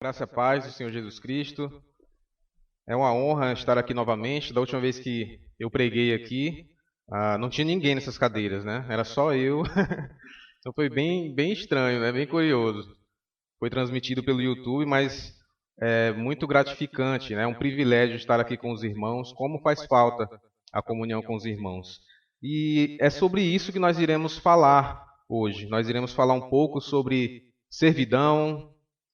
Graça e paz do Senhor Jesus Cristo. É uma honra estar aqui novamente. Da última vez que eu preguei aqui, não tinha ninguém nessas cadeiras, né? Era só eu. Então foi bem estranho, né? Bem curioso. Foi transmitido pelo YouTube, mas é muito gratificante, né? É um privilégio estar aqui com os irmãos. Como faz falta a comunhão com os irmãos. E é sobre isso que nós iremos falar hoje. Nós iremos falar um pouco sobre servidão,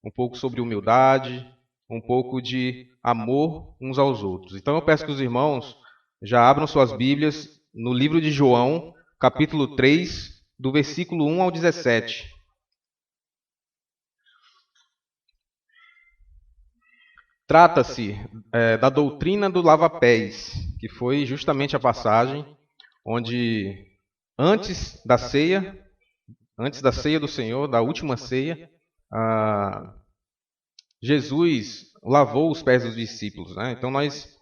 um pouco sobre humildade, um pouco de amor uns aos outros. Então eu peço que os irmãos já abram suas Bíblias no livro de João, capítulo 3, do versículo 1 ao 17. Trata-se da doutrina do lava-pés, que foi justamente a passagem onde antes da ceia do Senhor, da última ceia, Jesus lavou os pés dos discípulos, né? Então nós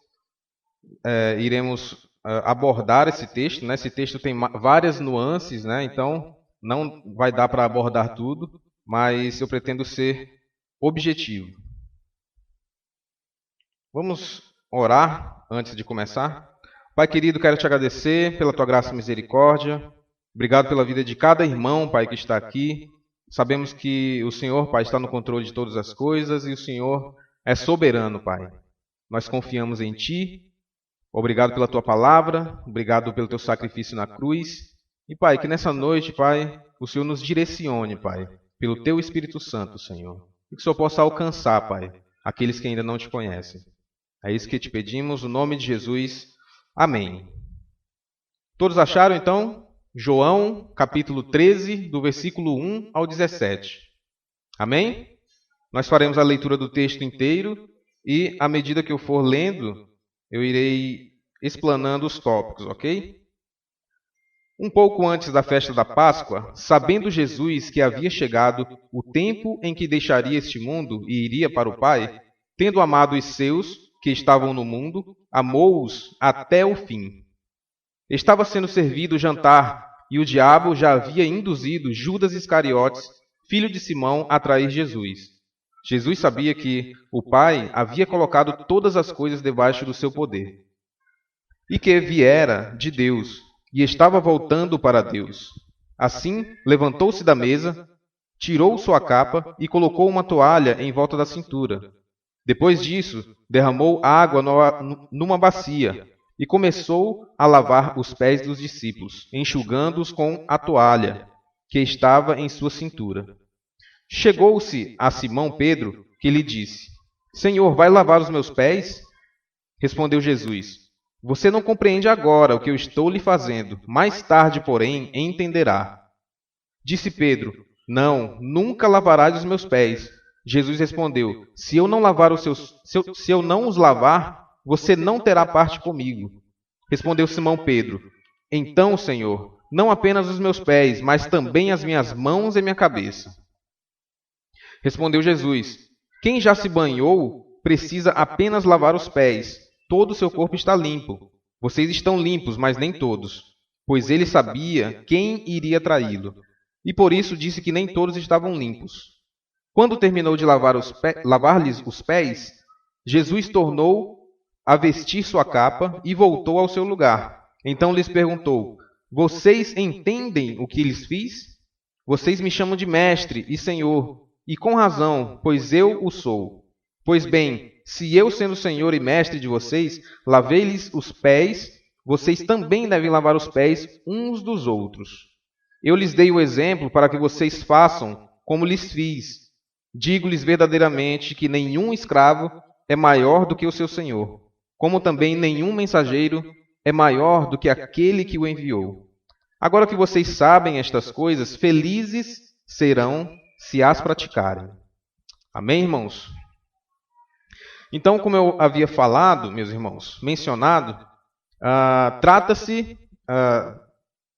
iremos abordar esse texto, né? Esse texto tem várias nuances, né? Então não vai dar para abordar tudo, mas eu pretendo ser objetivo. Vamos orar antes de começar? Pai querido, quero te agradecer pela tua graça e misericórdia. Obrigado pela vida de cada irmão, Pai, que está aqui. Sabemos que o Senhor, Pai, está no controle de todas as coisas e o Senhor é soberano, Pai. Nós confiamos em Ti. Obrigado pela Tua palavra, obrigado pelo Teu sacrifício na cruz. E, Pai, que nessa noite, Pai, o Senhor nos direcione, Pai, pelo Teu Espírito Santo, Senhor. E que o Senhor possa alcançar, Pai, aqueles que ainda não Te conhecem. É isso que te pedimos, no nome de Jesus. Amém. Todos acharam, então? João, capítulo 13, do versículo 1 ao 17. Amém? Nós faremos a leitura do texto inteiro e, à medida que eu for lendo, eu irei explanando os tópicos, ok? Um pouco antes da festa da Páscoa, sabendo Jesus que havia chegado o tempo em que deixaria este mundo e iria para o Pai, tendo amado os seus que estavam no mundo, amou-os até o fim. Estava sendo servido o jantar, e o diabo já havia induzido Judas Iscariotes, filho de Simão, a trair Jesus. Jesus sabia que o Pai havia colocado todas as coisas debaixo do seu poder, e que viera de Deus, e estava voltando para Deus. Assim, levantou-se da mesa, tirou sua capa e colocou uma toalha em volta da cintura. Depois disso, derramou água numa bacia, e começou a lavar os pés dos discípulos, enxugando-os com a toalha que estava em sua cintura. Chegou-se a Simão Pedro, que lhe disse: Senhor, vai lavar os meus pés? Respondeu Jesus: Você não compreende agora o que eu estou lhe fazendo, mais tarde, porém, entenderá. Disse Pedro: Não, nunca lavarás os meus pés. Jesus respondeu: Se eu não os lavar, você não terá parte comigo. Respondeu Simão Pedro: Então, Senhor, não apenas os meus pés, mas também as minhas mãos e minha cabeça. Respondeu Jesus: Quem já se banhou precisa apenas lavar os pés. Todo o seu corpo está limpo. Vocês estão limpos, mas nem todos, pois ele sabia quem iria traí-lo. E por isso disse que nem todos estavam limpos. Quando terminou de lavar-lhes os pés, Jesus tornou a vestir sua capa e voltou ao seu lugar. Então lhes perguntou: Vocês entendem o que lhes fiz? Vocês me chamam de mestre e senhor, e com razão, pois eu o sou. Pois bem, se eu, sendo senhor e mestre de vocês, lavei-lhes os pés, vocês também devem lavar os pés uns dos outros. Eu lhes dei o exemplo para que vocês façam como lhes fiz. Digo-lhes verdadeiramente que nenhum escravo é maior do que o seu senhor, como também nenhum mensageiro é maior do que aquele que o enviou. Agora que vocês sabem estas coisas, felizes serão se as praticarem. Amém, irmãos? Então, como eu havia falado, meus irmãos, mencionado, trata-se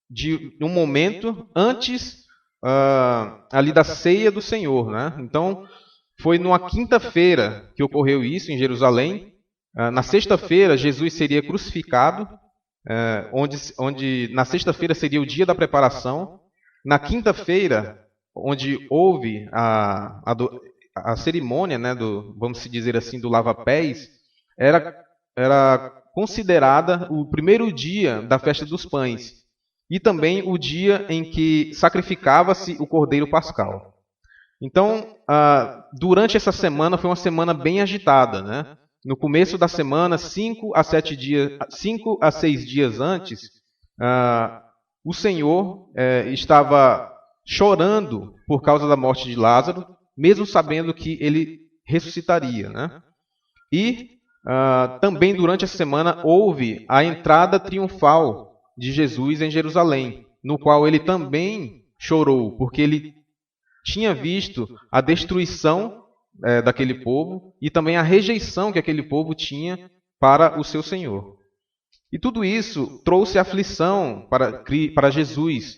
de um momento antes ali da ceia do Senhor, né? Então, foi numa quinta-feira que ocorreu isso em Jerusalém. Na sexta-feira, Jesus seria crucificado, onde na sexta-feira seria o dia da preparação. Na quinta-feira, onde houve a cerimônia, né, vamos dizer assim, do lava-pés, era considerada o primeiro dia da festa dos pães e também o dia em que sacrificava-se o cordeiro pascal. Então, durante essa semana foi uma semana bem agitada, né? No começo da semana, 5 a 6 dias antes, o Senhor estava chorando por causa da morte de Lázaro, mesmo sabendo que ele ressuscitaria, né? E também durante a semana houve a entrada triunfal de Jesus em Jerusalém, no qual ele também chorou, porque ele tinha visto a destruição daquele povo e também a rejeição que aquele povo tinha para o seu Senhor. E tudo isso trouxe aflição para Jesus,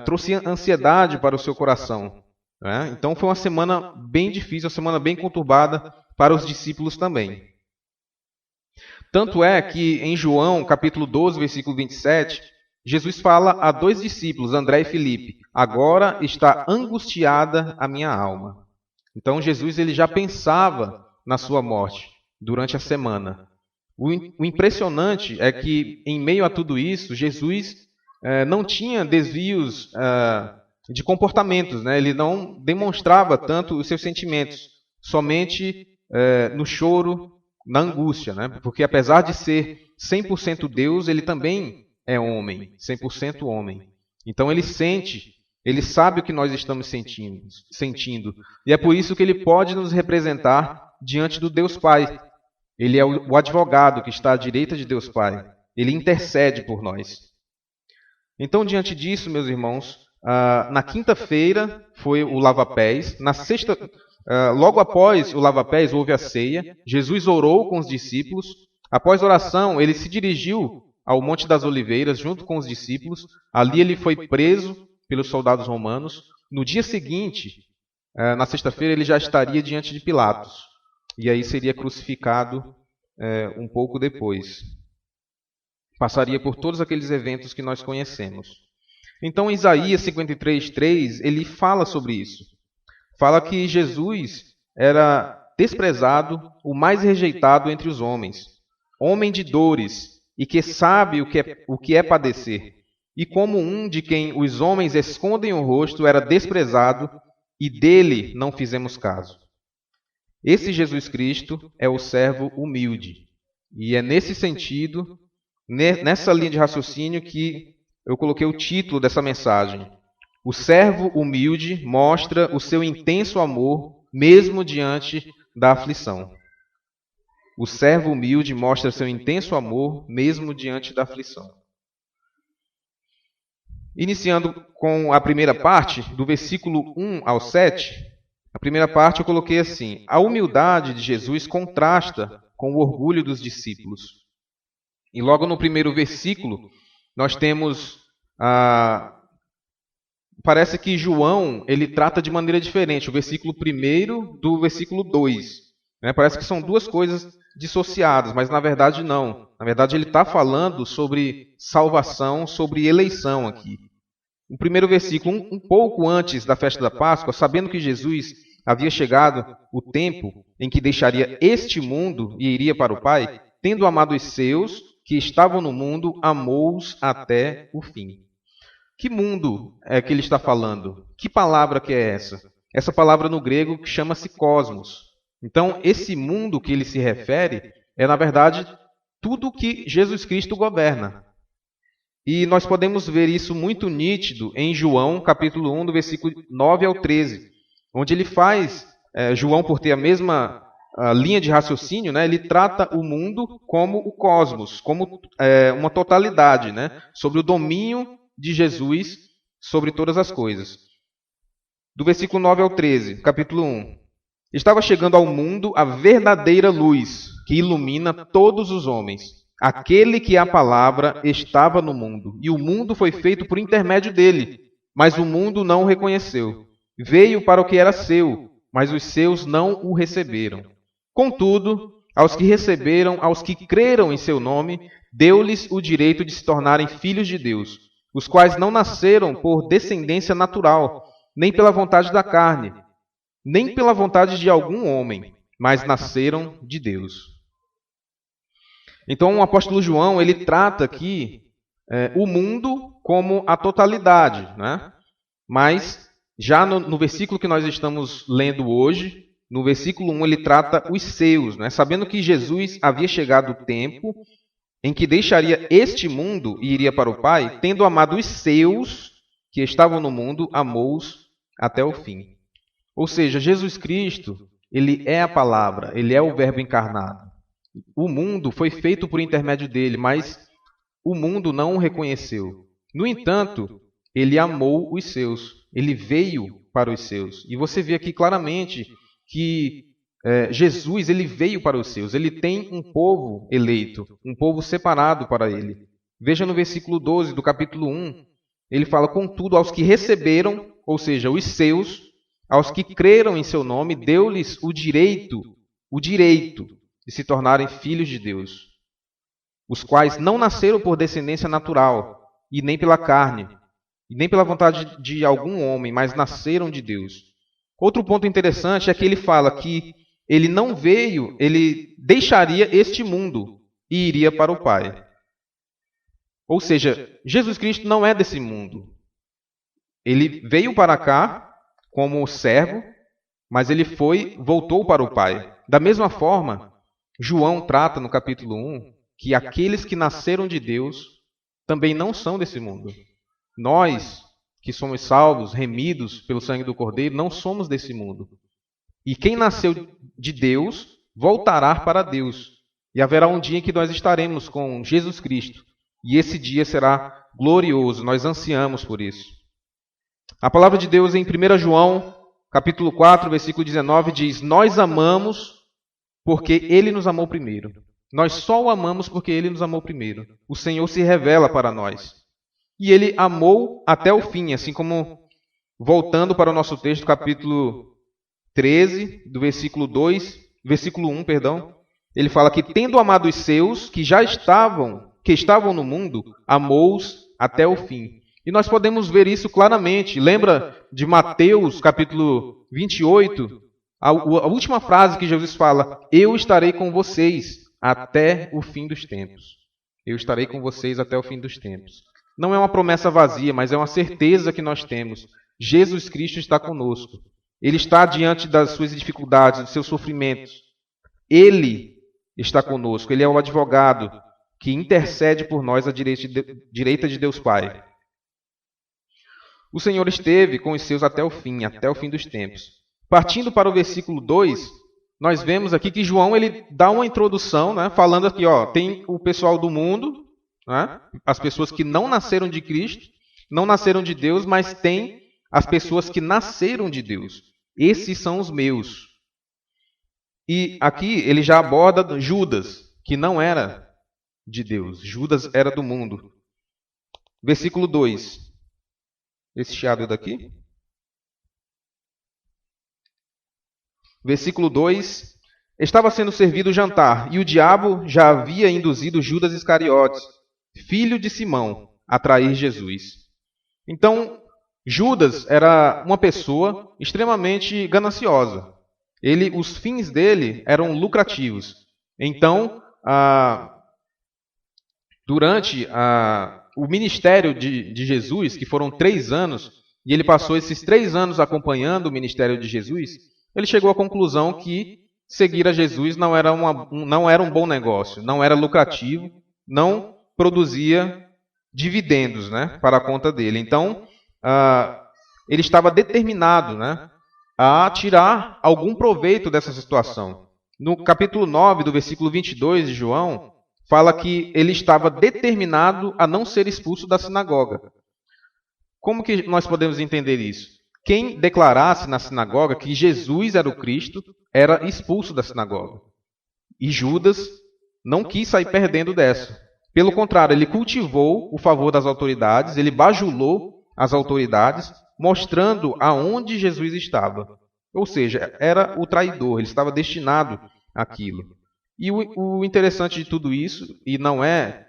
trouxe ansiedade para o seu coração. Né? Então foi uma semana bem difícil, uma semana bem conturbada para os discípulos também. Tanto é que em João, capítulo 12, versículo 27, Jesus fala a 2 discípulos, André e Filipe: agora está angustiada a minha alma. Então Jesus ele já pensava na sua morte durante a semana. O impressionante é que, em meio a tudo isso, Jesus não tinha desvios de comportamentos, né? Ele não demonstrava tanto os seus sentimentos, somente no choro, na angústia, né? Porque apesar de ser 100% Deus, ele também é homem, 100% homem. Então ele sente, ele sabe o que nós estamos sentindo. E é por isso que ele pode nos representar diante do Deus Pai. Ele é o advogado que está à direita de Deus Pai. Ele intercede por nós. Então, diante disso, meus irmãos, na quinta-feira foi o lava-pés. Na sexta, logo após o lava-pés, houve a ceia. Jesus orou com os discípulos. Após a oração, ele se dirigiu ao Monte das Oliveiras junto com os discípulos. Ali ele foi preso pelos soldados romanos. No dia seguinte, na sexta-feira, ele já estaria diante de Pilatos. E aí seria crucificado um pouco depois. Passaria por todos aqueles eventos que nós conhecemos. Então, Isaías 53:3, ele fala sobre isso. Fala que Jesus era desprezado, o mais rejeitado entre os homens, homem de dores, e que sabe o que é padecer. E como um de quem os homens escondem o rosto, era desprezado, e dele não fizemos caso. Esse Jesus Cristo é o servo humilde. E é nesse sentido, nessa linha de raciocínio, que eu coloquei o título dessa mensagem. O servo humilde mostra o seu intenso amor, mesmo diante da aflição. O servo humilde mostra seu intenso amor, mesmo diante da aflição. Iniciando com a primeira parte, do versículo 1 ao 7, a primeira parte eu coloquei assim: a humildade de Jesus contrasta com o orgulho dos discípulos. E logo no primeiro versículo, nós temos parece que João ele trata de maneira diferente o versículo 1 do versículo 2. Né? Parece que são duas coisas dissociadas, mas na verdade não. Na verdade ele está falando sobre salvação, sobre eleição aqui. No primeiro versículo, um pouco antes da festa da Páscoa, sabendo que Jesus havia chegado o tempo em que deixaria este mundo e iria para o Pai, tendo amado os seus que estavam no mundo, amou-os até o fim. Que mundo é que ele está falando? Que palavra que é essa? Essa palavra no grego chama-se cosmos. Então, esse mundo que ele se refere é, na verdade, tudo que Jesus Cristo governa. E nós podemos ver isso muito nítido em João, capítulo 1, do versículo 9 ao 13, onde ele faz, João, por ter a mesma linha de raciocínio, né, ele trata o mundo como o cosmos, como uma totalidade, né, sobre o domínio de Jesus sobre todas as coisas. Do versículo 9 ao 13, capítulo 1. Estava chegando ao mundo a verdadeira luz, que ilumina todos os homens. Aquele que é a palavra estava no mundo, e o mundo foi feito por intermédio dele, mas o mundo não o reconheceu. Veio para o que era seu, mas os seus não o receberam. Contudo, aos que receberam, aos que creram em seu nome, deu-lhes o direito de se tornarem filhos de Deus, os quais não nasceram por descendência natural, nem pela vontade da carne, nem pela vontade de algum homem, mas nasceram de Deus. Então o apóstolo João, ele trata aqui o mundo como a totalidade, né? Mas já no versículo que nós estamos lendo hoje, no versículo 1, ele trata os seus, né? Sabendo que Jesus havia chegado o tempo em que deixaria este mundo e iria para o Pai, tendo amado os seus que estavam no mundo, amou-os até o fim. Ou seja, Jesus Cristo, ele é a palavra, ele é o verbo encarnado. O mundo foi feito por intermédio dele, mas o mundo não o reconheceu. No entanto, ele amou os seus, ele veio para os seus. E você vê aqui claramente que Jesus, ele veio para os seus, ele tem um povo eleito, um povo separado para ele. Veja no versículo 12 do capítulo 1, ele fala: contudo, aos que receberam, ou seja, os seus, aos que creram em seu nome, deu-lhes o direito de se tornarem filhos de Deus, os quais não nasceram por descendência natural, e nem pela carne, e nem pela vontade de algum homem, mas nasceram de Deus. Outro ponto interessante é que ele fala que ele não veio, ele deixaria este mundo e iria para o Pai. Ou seja, Jesus Cristo não é desse mundo. Ele veio para cá como servo, mas ele voltou para o Pai. Da mesma forma, João trata no capítulo 1 que aqueles que nasceram de Deus também não são desse mundo. Nós, que somos salvos, remidos pelo sangue do Cordeiro, não somos desse mundo. E quem nasceu de Deus voltará para Deus. E haverá um dia em que nós estaremos com Jesus Cristo. E esse dia será glorioso. Nós ansiamos por isso. A palavra de Deus em 1 João, capítulo 4, versículo 19, diz: nós amamos porque Ele nos amou primeiro. Nós só o amamos porque Ele nos amou primeiro. O Senhor se revela para nós. E Ele amou até o fim, assim como, voltando para o nosso texto, capítulo 13, do versículo 1, ele fala que, tendo amado os seus, que estavam no mundo, amou-os até o fim. E nós podemos ver isso claramente. Lembra de Mateus, capítulo 28? A última frase que Jesus fala: eu estarei com vocês até o fim dos tempos. Eu estarei com vocês até o fim dos tempos. Não é uma promessa vazia, mas é uma certeza que nós temos. Jesus Cristo está conosco. Ele está diante das suas dificuldades, dos seus sofrimentos. Ele está conosco. Ele é o advogado que intercede por nós à direita de Deus Pai. O Senhor esteve com os seus até o fim dos tempos. Partindo para o versículo 2, nós vemos aqui que João ele dá uma introdução, né, falando aqui, tem o pessoal do mundo, né, as pessoas que não nasceram de Cristo, não nasceram de Deus, mas tem as pessoas que nasceram de Deus. Esses são os meus. E aqui ele já aborda Judas, que não era de Deus. Judas era do mundo. Versículo 2. Esse chiado daqui. Versículo 2. Estava sendo servido o jantar, e o diabo já havia induzido Judas Iscariotes, filho de Simão, a trair Jesus. Então, Judas era uma pessoa extremamente gananciosa. Os fins dele eram lucrativos. Então, durante o ministério de Jesus, que foram 3 anos, e ele passou esses 3 anos acompanhando o ministério de Jesus, ele chegou à conclusão que seguir a Jesus não era um bom negócio, não era lucrativo, não produzia dividendos, né, para a conta dele. Então, ele estava determinado, né, a tirar algum proveito dessa situação. No capítulo 9, do versículo 22 de João, fala que ele estava determinado a não ser expulso da sinagoga. Como que nós podemos entender isso? Quem declarasse na sinagoga que Jesus era o Cristo, era expulso da sinagoga. E Judas não quis sair perdendo dessa. Pelo contrário, ele cultivou o favor das autoridades, ele bajulou as autoridades, mostrando aonde Jesus estava. Ou seja, era o traidor, ele estava destinado àquilo. E o interessante de tudo isso, e não é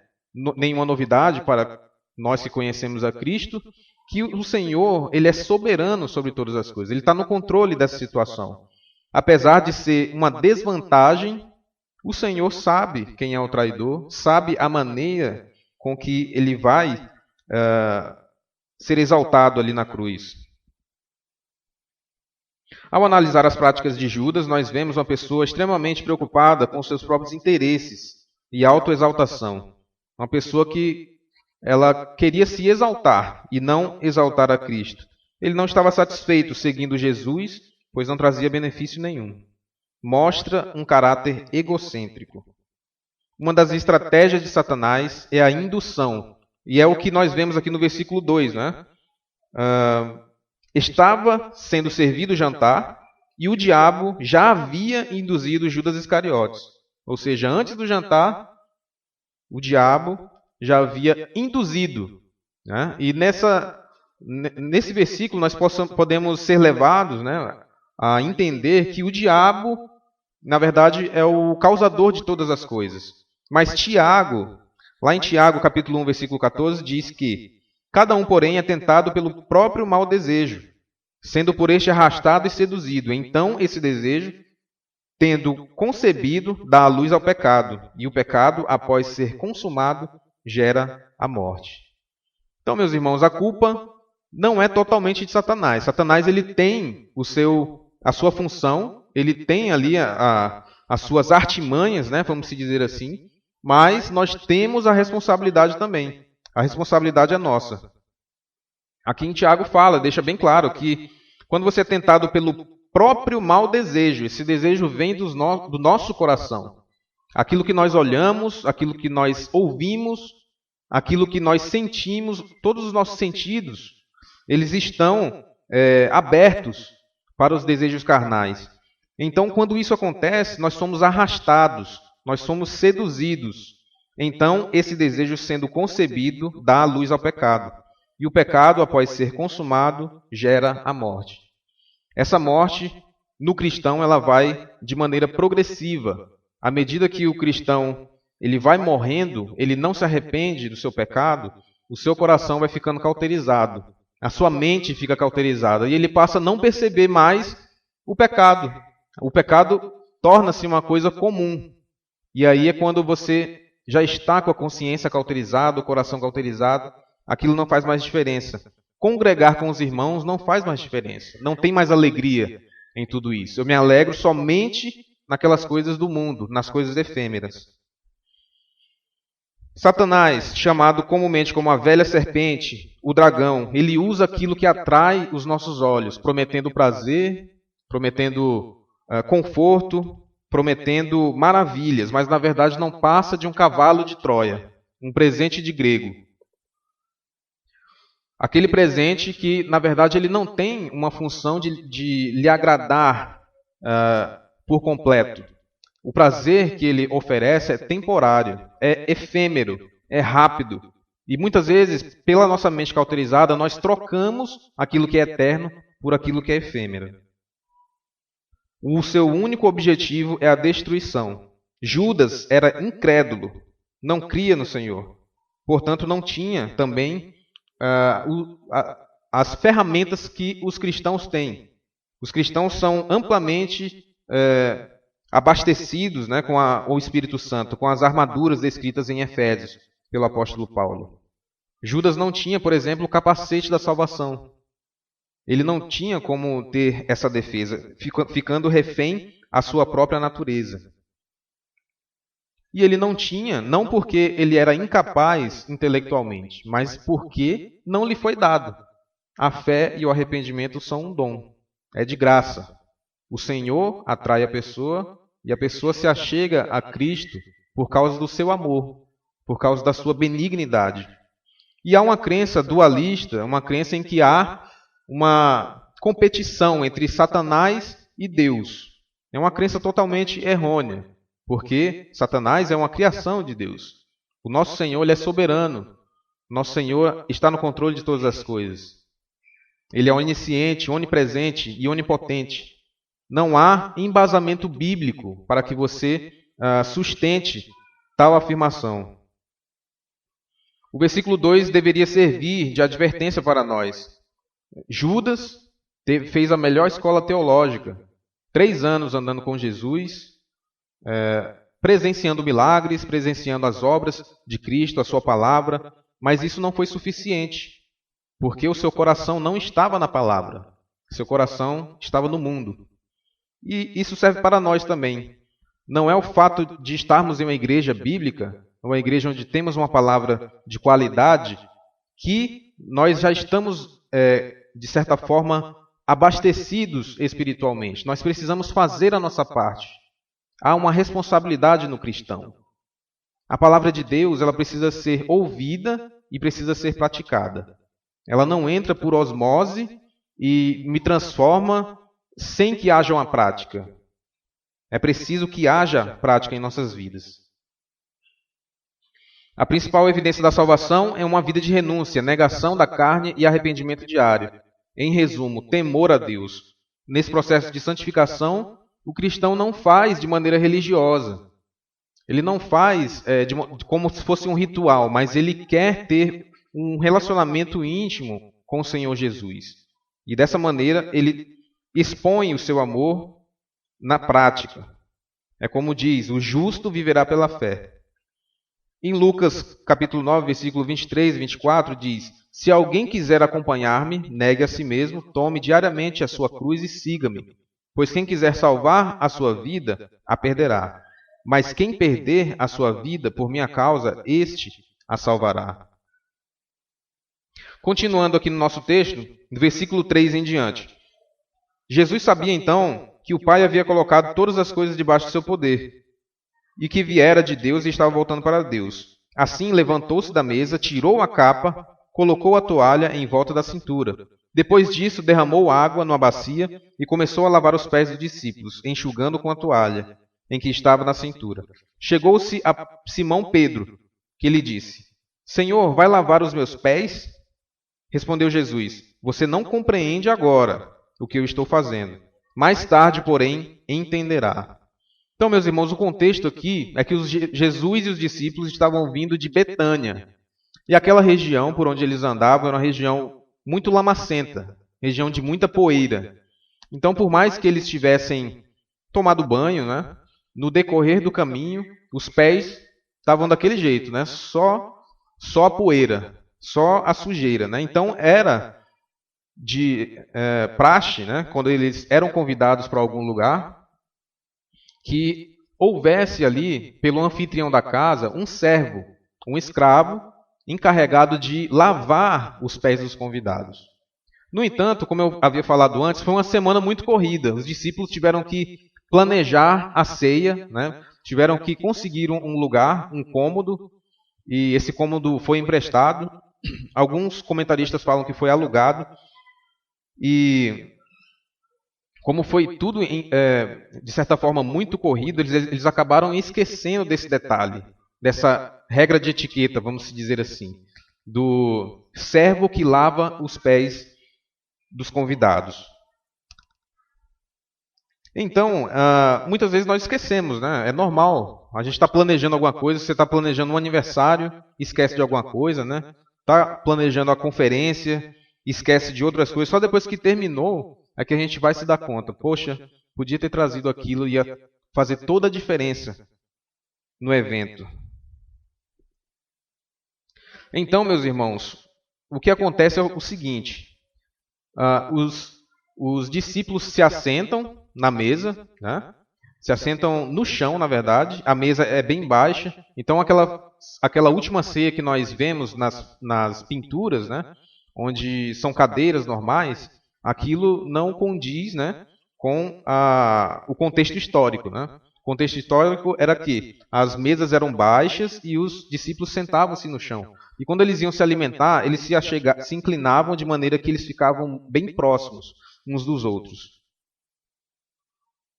nenhuma novidade para nós que conhecemos a Cristo, que o Senhor, ele é soberano sobre todas as coisas. Ele está no controle dessa situação. Apesar de ser uma desvantagem, o Senhor sabe quem é o traidor, sabe a maneira com que ele vai ser exaltado ali na cruz. Ao analisar as práticas de Judas, nós vemos uma pessoa extremamente preocupada com seus próprios interesses e autoexaltação. Uma pessoa que ela queria se exaltar e não exaltar a Cristo. Ele não estava satisfeito seguindo Jesus, pois não trazia benefício nenhum. Mostra um caráter egocêntrico. Uma das estratégias de Satanás é a indução. E é o que nós vemos aqui no versículo 2, né? Estava sendo servido o jantar e o diabo já havia induzido Judas Iscariotes. Ou seja, antes do jantar, o diabo já havia induzido. Né? E nesse versículo nós podemos ser levados, né, a entender que o diabo, na verdade, é o causador de todas as coisas. Mas Tiago, lá em Tiago, capítulo 1, versículo 14, diz que cada um, porém, é tentado pelo próprio mau desejo, sendo por este arrastado e seduzido. Então, esse desejo, tendo concebido, dá a luz ao pecado, e o pecado, após ser consumado, gera a morte. Então, meus irmãos, a culpa não é totalmente de Satanás. Satanás, ele tem a sua função, ele tem ali as suas artimanhas, né, vamos dizer assim, mas nós temos a responsabilidade também. A responsabilidade é nossa. Aqui em Tiago fala, deixa bem claro que quando você é tentado pelo próprio mau desejo, esse desejo vem do nosso coração. Aquilo que nós olhamos, aquilo que nós ouvimos, aquilo que nós sentimos, todos os nossos sentidos, eles estão abertos para os desejos carnais. Então, quando isso acontece, nós somos arrastados, nós somos seduzidos. Então, esse desejo sendo concebido dá a luz ao pecado. E o pecado, após ser consumado, gera a morte. Essa morte, no cristão, ela vai de maneira progressiva. À medida que o cristão ele vai morrendo, ele não se arrepende do seu pecado, o seu coração vai ficando cauterizado. A sua mente fica cauterizada. E ele passa a não perceber mais o pecado. O pecado torna-se uma coisa comum. E aí é quando você já está com a consciência cauterizada, o coração cauterizado, aquilo não faz mais diferença. Congregar com os irmãos não faz mais diferença. Não tem mais alegria em tudo isso. Eu me alegro somente naquelas coisas do mundo, nas coisas efêmeras. Satanás, chamado comumente como a velha serpente, o dragão, ele usa aquilo que atrai os nossos olhos, prometendo prazer, prometendo conforto, prometendo maravilhas, mas na verdade não passa de um cavalo de Troia, um presente de grego. Aquele presente que, na verdade, ele não tem uma função de lhe agradar por completo. O prazer que ele oferece é temporário, é efêmero, é rápido. E muitas vezes, pela nossa mente cauterizada, nós trocamos aquilo que é eterno por aquilo que é efêmero. O seu único objetivo é a destruição. Judas era incrédulo, não cria no Senhor. Portanto, não tinha também as ferramentas que os cristãos têm. Os cristãos são amplamente abastecidos, né, com o Espírito Santo, com as armaduras descritas em Efésios pelo apóstolo Paulo. Judas não tinha, por exemplo, o capacete da salvação. Ele não tinha como ter essa defesa, ficando refém à sua própria natureza. E ele não tinha, não porque ele era incapaz intelectualmente, mas porque não lhe foi dado. A fé e o arrependimento são um dom, é de graça. O Senhor atrai a pessoa e a pessoa se achega a Cristo por causa do seu amor, por causa da sua benignidade. E há uma crença dualista, uma crença em que há uma competição entre Satanás e Deus. É uma crença totalmente errônea, porque Satanás é uma criação de Deus. O nosso Senhor ele é soberano. Nosso Senhor está no controle de todas as coisas. Ele é onisciente, onipresente e onipotente. Não há embasamento bíblico para que você sustente tal afirmação. O versículo 2 deveria servir de advertência para nós. Judas fez a melhor escola teológica. 3 anos andando com Jesus, presenciando milagres, presenciando as obras de Cristo, a sua palavra, mas isso não foi suficiente, porque o seu coração não estava na palavra, seu coração estava no mundo. E isso serve para nós também. Não é o fato de estarmos em uma igreja bíblica, uma igreja onde temos uma palavra de qualidade, que nós já estamos, de certa forma, abastecidos espiritualmente. Nós precisamos fazer a nossa parte. Há uma responsabilidade no cristão. A palavra de Deus, ela precisa ser ouvida e precisa ser praticada. Ela não entra por osmose e me transforma sem que haja uma prática. É preciso que haja prática em nossas vidas. A principal evidência da salvação é uma vida de renúncia, negação da carne e arrependimento diário. Em resumo, temor a Deus. Nesse processo de santificação, o cristão não faz de maneira religiosa. Ele não faz como se fosse um ritual, mas ele quer ter um relacionamento íntimo com o Senhor Jesus. E dessa maneira, ele expõe o seu amor na prática. É como diz, o justo viverá pela fé. Em Lucas capítulo 9, versículo 23 e 24, diz: Se alguém quiser acompanhar-me, negue a si mesmo, tome diariamente a sua cruz e siga-me. Pois quem quiser salvar a sua vida, a perderá. Mas quem perder a sua vida por minha causa, este a salvará. Continuando aqui no nosso texto, do versículo 3 em diante. Jesus sabia então que o Pai havia colocado todas as coisas debaixo do seu poder, e que viera de Deus e estava voltando para Deus. Assim levantou-se da mesa, tirou a capa, colocou a toalha em volta da cintura. Depois disso, derramou água numa bacia e começou a lavar os pés dos discípulos, enxugando com a toalha em que estava na cintura. Chegou-se a Simão Pedro, que lhe disse: Senhor, vai lavar os meus pés? Respondeu Jesus: Você não compreende agora o que eu estou fazendo. Mais tarde, porém, entenderá. Então, meus irmãos, o contexto aqui é que Jesus e os discípulos estavam vindo de Betânia. E aquela região por onde eles andavam era uma região muito lamacenta, região de muita poeira. Então, por mais que eles tivessem tomado banho, no decorrer do caminho, os pés estavam daquele jeito, só a poeira, só a sujeira. Então, era de praxe, quando eles eram convidados para algum lugar, que houvesse ali, pelo anfitrião da casa, um servo, um escravo, encarregado de lavar os pés dos convidados. No entanto, como eu havia falado antes, foi uma semana muito corrida. Os discípulos tiveram que planejar a ceia, tiveram que conseguir um lugar, um cômodo, e esse cômodo foi emprestado. Alguns comentaristas falam que foi alugado. E como foi tudo, de certa forma, muito corrido, eles acabaram esquecendo desse detalhe, dessa regra de etiqueta, vamos dizer assim, do servo que lava os pés dos convidados. Então, muitas vezes nós esquecemos, é normal. A gente está planejando alguma coisa, você está planejando um aniversário, esquece de alguma coisa, está planejando a conferência, esquece de outras coisas, só depois que terminou é que a gente vai se dar conta. Poxa, podia ter trazido aquilo, ia fazer toda a diferença no evento. Então, meus irmãos, o que acontece é o seguinte. Os discípulos se assentam na mesa, se assentam no chão, na verdade. A mesa é bem baixa. Então, aquela última ceia que nós vemos nas pinturas, onde são cadeiras normais, aquilo não condiz com o contexto histórico. O contexto histórico era que as mesas eram baixas e os discípulos sentavam-se no chão. E quando eles iam se alimentar, eles se inclinavam de maneira que eles ficavam bem próximos uns dos outros.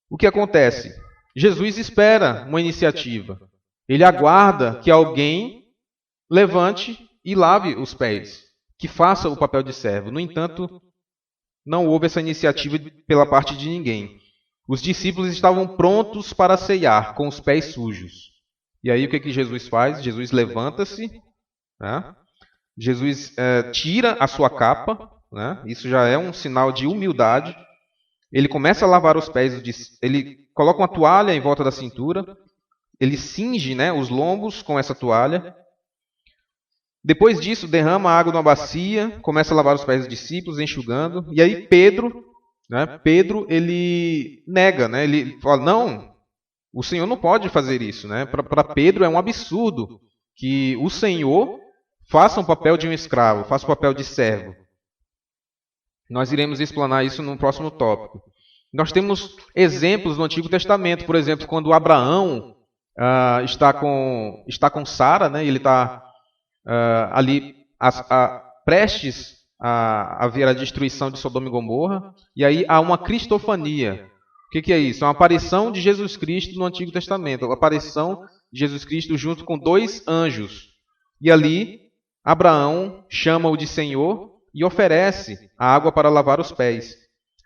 O que acontece? Jesus espera uma iniciativa. Ele aguarda que alguém levante e lave os pés, que faça o papel de servo. No entanto, não houve essa iniciativa pela parte de ninguém. Os discípulos estavam prontos para ceiar com os pés sujos. E aí o que Jesus faz? Jesus levanta-se né? Jesus tira a sua capa, né? Isso já é um sinal de humildade. Ele começa a lavar os pés, ele coloca uma toalha em volta da cintura, ele cinge, né, os lombos com essa toalha. Depois disso, derrama água numa bacia, começa a lavar os pés dos discípulos, enxugando. E aí Pedro, ele nega, né? Ele fala, não, o Senhor não pode fazer isso, né? Para Pedro é um absurdo que o Senhor faça um papel de um escravo, faça o papel de servo. Nós iremos explanar isso no próximo tópico. Nós temos exemplos no Antigo Testamento, por exemplo, quando Abraão está com Sara, né? Ele está ali prestes a ver a destruição de Sodoma e Gomorra, e aí há uma cristofania. O que é isso? É uma aparição de Jesus Cristo no Antigo Testamento, a aparição de Jesus Cristo junto com 2 anjos. E ali, Abraão chama-o de Senhor e oferece a água para lavar os pés.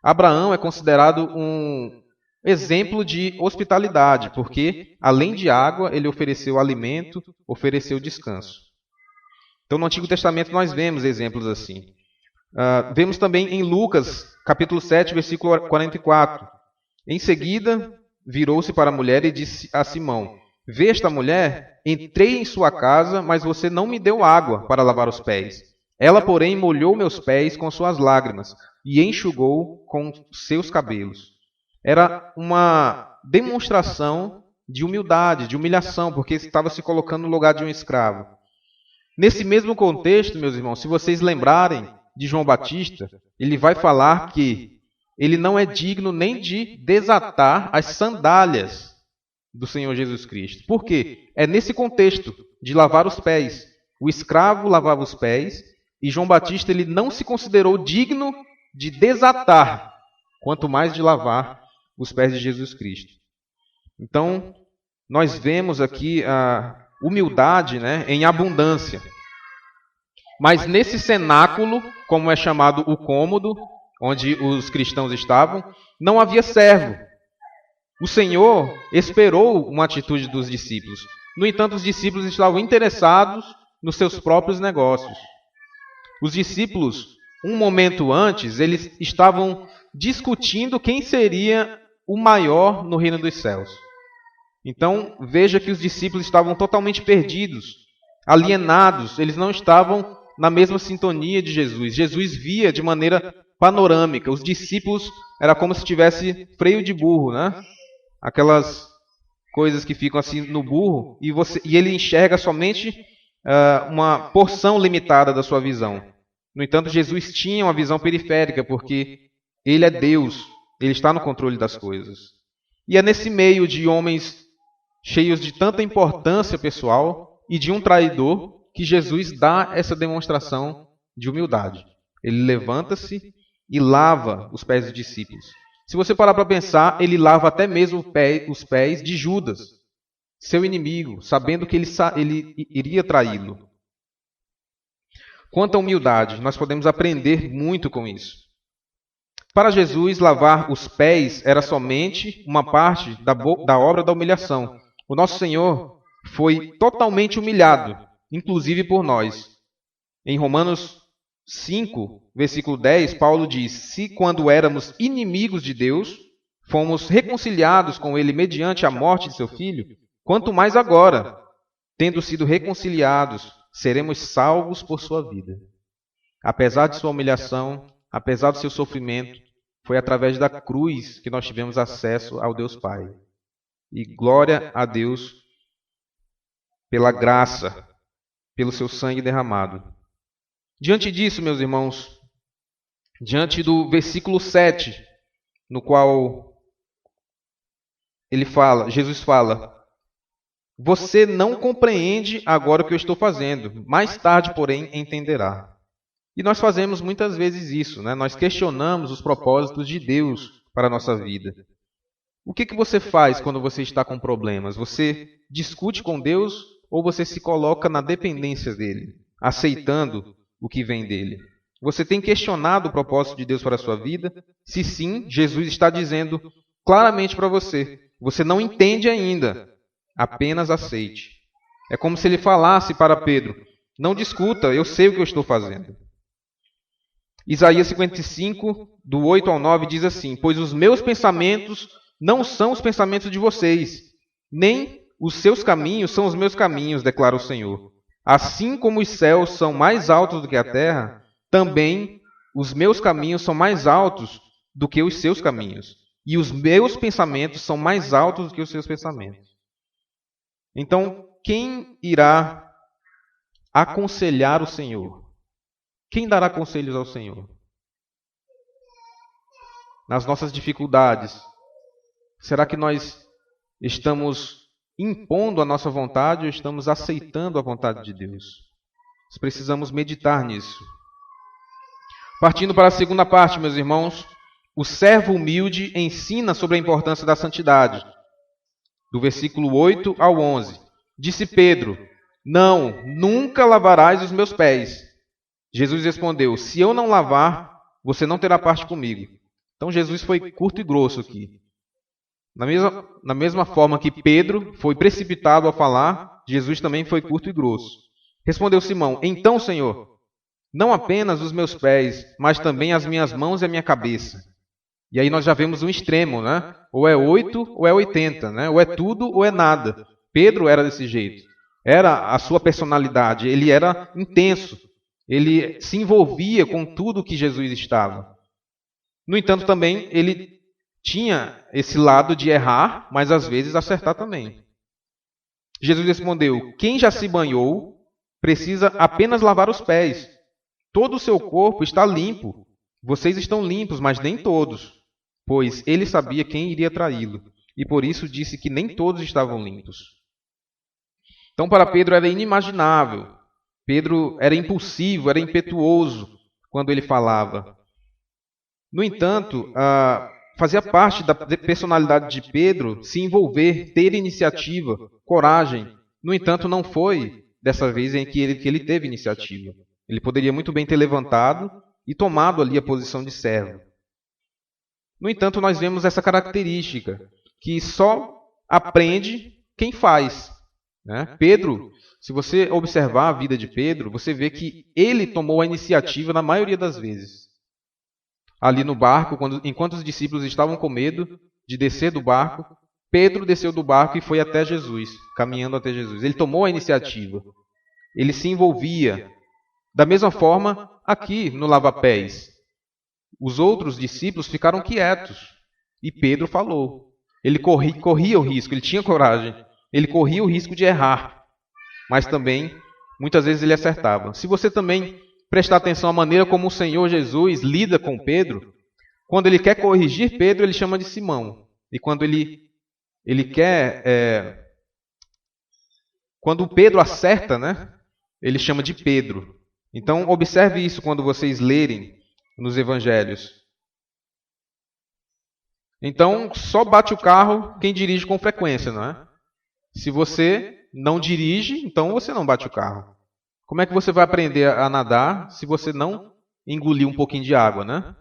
Abraão é considerado um exemplo de hospitalidade, porque, além de água, ele ofereceu alimento, ofereceu descanso. Então, no Antigo Testamento, nós vemos exemplos assim. Vemos também em Lucas, capítulo 7, versículo 44. Em seguida, virou-se para a mulher e disse a Simão, vê esta mulher? Entrei em sua casa, mas você não me deu água para lavar os pés. Ela, porém, molhou meus pés com suas lágrimas e enxugou com seus cabelos. Era uma demonstração de humildade, de humilhação, porque estava se colocando no lugar de um escravo. Nesse mesmo contexto, meus irmãos, se vocês lembrarem de João Batista, ele vai falar que ele não é digno nem de desatar as sandálias do Senhor Jesus Cristo. Por quê? É nesse contexto de lavar os pés. O escravo lavava os pés e João Batista ele não se considerou digno de desatar, quanto mais de lavar os pés de Jesus Cristo. Então, nós vemos aqui a humildade, né, em abundância. Mas nesse cenáculo, como é chamado o cômodo, onde os cristãos estavam, não havia servo. O Senhor esperou uma atitude dos discípulos. No entanto, os discípulos estavam interessados nos seus próprios negócios. Os discípulos, um momento antes, eles estavam discutindo quem seria o maior no reino dos céus. Então, veja que os discípulos estavam totalmente perdidos, alienados, eles não estavam na mesma sintonia de Jesus. Jesus via de maneira panorâmica. Os discípulos era como se tivesse freio de burro, né? Aquelas coisas que ficam assim no burro e ele enxerga somente uma porção limitada da sua visão. No entanto, Jesus tinha uma visão periférica, porque ele é Deus, ele está no controle das coisas. E é nesse meio de homens cheios de tanta importância pessoal e de um traidor que Jesus dá essa demonstração de humildade. Ele levanta-se e lava os pés dos discípulos. Se você parar para pensar, ele lava até mesmo os pés de Judas, seu inimigo, sabendo que ele iria traí-lo. Quanto à humildade, nós podemos aprender muito com isso. Para Jesus, lavar os pés era somente uma parte da obra da humilhação. O nosso Senhor foi totalmente humilhado, inclusive por nós. Em Romanos 5, versículo 10, Paulo diz, se quando éramos inimigos de Deus, fomos reconciliados com Ele mediante a morte de seu Filho, quanto mais agora, tendo sido reconciliados, seremos salvos por sua vida. Apesar de sua humilhação, apesar do seu sofrimento, foi através da cruz que nós tivemos acesso ao Deus Pai. E glória a Deus pela graça, pelo seu sangue derramado. Diante disso, meus irmãos, diante do versículo 7, no qual Jesus fala, você não compreende agora o que eu estou fazendo, mais tarde, porém, entenderá. E nós fazemos muitas vezes isso, né? Nós questionamos os propósitos de Deus para a nossa vida. O que você faz quando você está com problemas? Você discute com Deus ou você se coloca na dependência dele, aceitando o que vem dele? Você tem questionado o propósito de Deus para a sua vida? Se sim, Jesus está dizendo claramente para você, você não entende ainda, apenas aceite. É como se ele falasse para Pedro, Não discuta, eu sei o que eu estou fazendo. Isaías 55, do 8 ao 9, diz assim: Pois os meus pensamentos não são os pensamentos de vocês, nem os seus caminhos são os meus caminhos, declara o Senhor. Assim como os céus são mais altos do que a terra, também os meus caminhos são mais altos do que os seus caminhos, e os meus pensamentos são mais altos do que os seus pensamentos. Então, quem irá aconselhar o Senhor? Quem dará conselhos ao Senhor? Nas nossas dificuldades, será que nós estamos impondo a nossa vontade ou estamos aceitando a vontade de Deus? Nós precisamos meditar nisso. Partindo para a segunda parte, meus irmãos, o servo humilde ensina sobre a importância da santidade. Do versículo 8 ao 11. Disse Pedro: Não, nunca lavarás os meus pés. Jesus respondeu: Se eu não lavar, você não terá parte comigo. Então Jesus foi curto e grosso aqui. Na mesma forma que Pedro foi precipitado a falar, Jesus também foi curto e grosso. Respondeu Simão: Então, Senhor, não apenas os meus pés, mas também as minhas mãos e a minha cabeça. E aí nós já vemos um extremo, né? Ou é 8 ou é 80, né? Ou é tudo ou é nada. Pedro era desse jeito. Era a sua personalidade, ele era intenso. Ele se envolvia com tudo que Jesus estava. No entanto, também ele tinha esse lado de errar, mas às vezes acertar também. Jesus respondeu: Quem já se banhou precisa apenas lavar os pés. Todo o seu corpo está limpo. Vocês estão limpos, mas nem todos. Pois ele sabia quem iria traí-lo, e por isso disse que nem todos estavam limpos. Então, para Pedro era inimaginável. Pedro era impulsivo, era impetuoso quando ele falava. No entanto, fazia parte da personalidade de Pedro se envolver, ter iniciativa, coragem. No entanto, não foi dessa vez em que ele teve iniciativa. Ele poderia muito bem ter levantado e tomado ali a posição de servo. No entanto, nós vemos essa característica, que só aprende quem faz. Né? Pedro, se você observar a vida de Pedro, você vê que ele tomou a iniciativa na maioria das vezes. Ali no barco, enquanto os discípulos estavam com medo de descer do barco, Pedro desceu do barco e foi até Jesus, caminhando até Jesus. Ele tomou a iniciativa. Ele se envolvia. Da mesma forma, aqui no lava-pés. Os outros discípulos ficaram quietos. E Pedro falou. Ele corria o risco, ele tinha coragem. Ele corria o risco de errar. Mas também, muitas vezes ele acertava. Se você também prestar atenção à maneira como o Senhor Jesus lida com Pedro, quando ele quer corrigir Pedro, ele chama de Simão. E quando ele quer... Quando Pedro acerta, né, ele chama de Pedro. Então, observe isso quando vocês lerem nos evangelhos. Então, só bate o carro quem dirige com frequência, não é? Se você não dirige, então você não bate o carro. Como é que você vai aprender a nadar se você não engolir um pouquinho de água, né?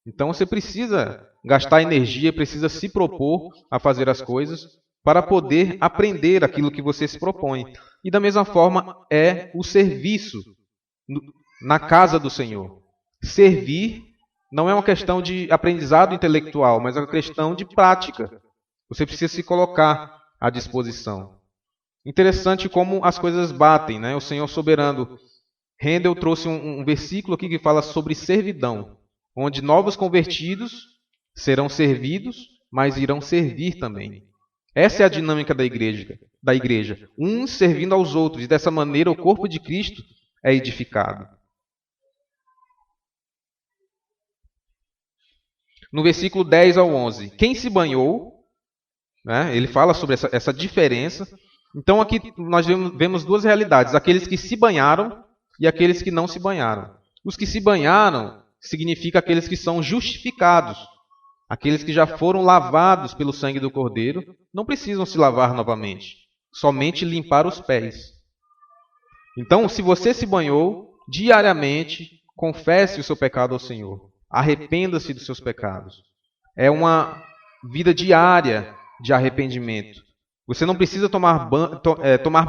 Então você precisa gastar energia, precisa se propor a fazer as coisas para poder aprender aquilo que você se propõe. E da mesma forma é o serviço na casa do Senhor. Servir não é uma questão de aprendizado intelectual, mas é uma questão de prática. Você precisa se colocar à disposição. Interessante como as coisas batem, né? O Senhor soberano. Handel trouxe um versículo aqui que fala sobre servidão, onde novos convertidos serão servidos, mas irão servir também. Essa é a dinâmica da igreja. Uns servindo aos outros, e dessa maneira o corpo de Cristo é edificado. No versículo 10 ao 11, quem se banhou, né, ele fala sobre essa diferença. Então aqui nós vemos duas realidades, aqueles que se banharam e aqueles que não se banharam. Os que se banharam significa aqueles que são justificados, aqueles que já foram lavados pelo sangue do Cordeiro, não precisam se lavar novamente, somente limpar os pés. Então, se você se banhou, diariamente confesse o seu pecado ao Senhor. Arrependa-se dos seus pecados. É uma vida diária de arrependimento. Você não precisa tomar